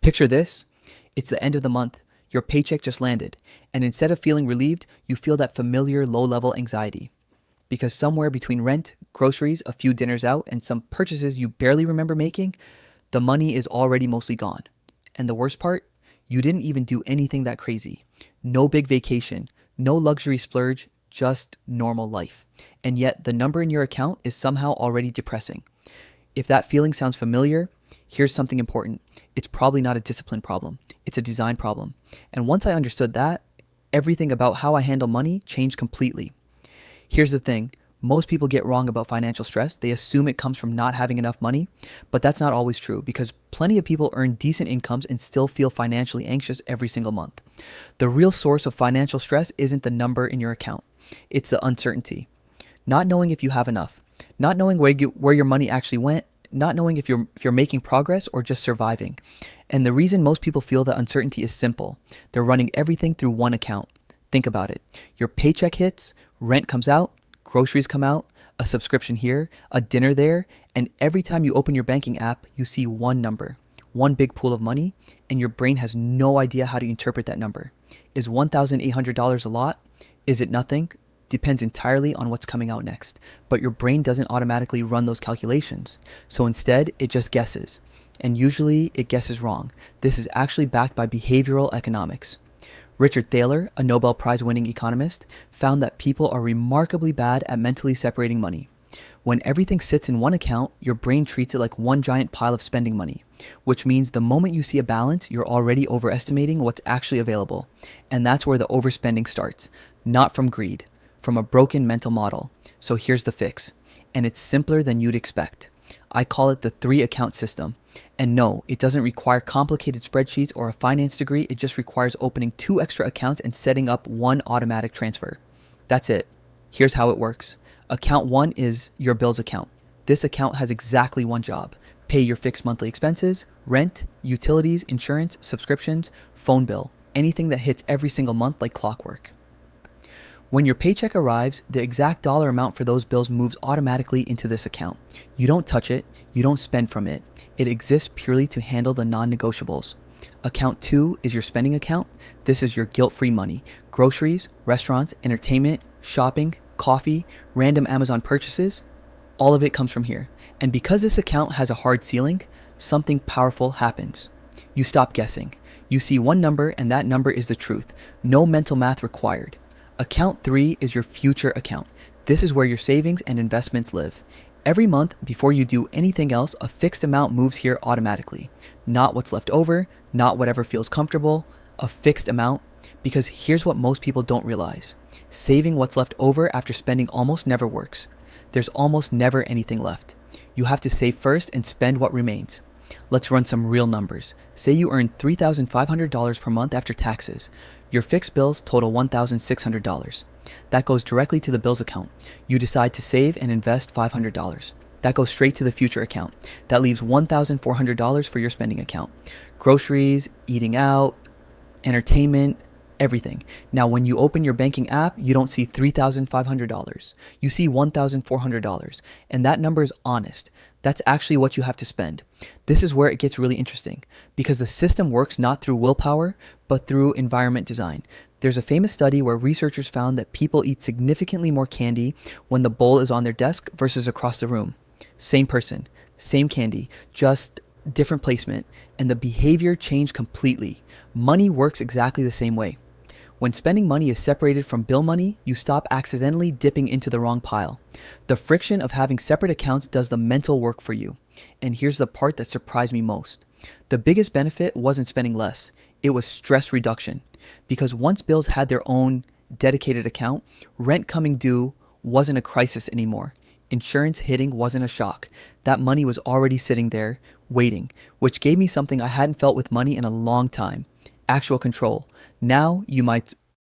Picture this. It's the end of the month. Your paycheck just landed. And instead of feeling relieved, you feel that familiar low-level anxiety. Because somewhere between rent, groceries, a few dinners out, and some purchases you barely remember making, the money is already mostly gone. And the worst part? You didn't even do anything that crazy. No big vacation, no luxury splurge, just normal life. And yet the number in your account is somehow already depressing. If that feeling sounds familiar, here's something important. It's probably not a discipline problem. It's a design problem. And once I understood that, everything about how I handle money changed completely. Here's the thing. Most people get wrong about financial stress. They assume it comes from not having enough money, but that's not always true because plenty of people earn decent incomes and still feel financially anxious every single month. The real source of financial stress isn't the number in your account. It's the uncertainty. Not knowing if you have enough, not knowing where your money actually went, not knowing if you're making progress or just surviving. And the reason most people feel that uncertainty is simple. They're running everything through one account. Think about it. Your paycheck hits, rent comes out, groceries come out, a subscription here, a dinner there, and every time you open your banking app, you see one number, one big pool of money, and your brain has no idea how to interpret that number. Is $1,800 a lot? Is it nothing? Depends entirely on what's coming out next. But your brain doesn't automatically run those calculations. So instead, it just guesses. And usually, it guesses wrong. This is actually backed by behavioral economics. Richard Thaler, a Nobel Prize-winning economist, found that people are remarkably bad at mentally separating money. When everything sits in one account, your brain treats it like one giant pile of spending money, which means the moment you see a balance, you're already overestimating what's actually available. And that's where the overspending starts, not from greed, from a broken mental model. So here's the fix, and it's simpler than you'd expect. I call it the 3-account system. And no, it doesn't require complicated spreadsheets or a finance degree. It just requires opening 2 extra accounts and setting up 1 automatic transfer. That's it. Here's how it works. Account 1 is your bills account. This account has exactly one job. Pay your fixed monthly expenses, rent, utilities, insurance, subscriptions, phone bill, anything that hits every single month like clockwork. When your paycheck arrives, the exact dollar amount for those bills moves automatically into this account. You don't touch it. You don't spend from it. It exists purely to handle the non-negotiables. Account 2 is your spending account. This is your guilt-free money. Groceries, restaurants, entertainment, shopping, coffee, random Amazon purchases. All of it comes from here. And because this account has a hard ceiling, something powerful happens. You stop guessing. You see one number and that number is the truth. No mental math required. Account 3 is your future account. This is where your savings and investments live. Every month, before you do anything else, a fixed amount moves here automatically. Not what's left over, not whatever feels comfortable, a fixed amount. Because here's what most people don't realize. Saving what's left over after spending almost never works. There's almost never anything left. You have to save first and spend what remains. Let's run some real numbers. Say you earn $3,500 per month after taxes. Your fixed bills total $1,600. That goes directly to the bills account. You decide to save and invest $500. That goes straight to the future account. That leaves $1,400 for your spending account. Groceries, eating out, entertainment, everything. Now, when you open your banking app, you don't see $3,500. You see $1,400. And that number is honest. That's actually what you have to spend. This is where it gets really interesting because the system works not through willpower, but through environment design. There's a famous study where researchers found that people eat significantly more candy when the bowl is on their desk versus across the room. Same person, same candy, just different placement, and the behavior changed completely. Money works exactly the same way. When spending money is separated from bill money, you stop accidentally dipping into the wrong pile. The friction of having separate accounts does the mental work for you. And here's the part that surprised me most. The biggest benefit wasn't spending less. It was stress reduction. Because once bills had their own dedicated account, rent coming due wasn't a crisis anymore. Insurance hitting wasn't a shock. That money was already sitting there, waiting, which gave me something I hadn't felt with money in a long time. Actual control. Now you might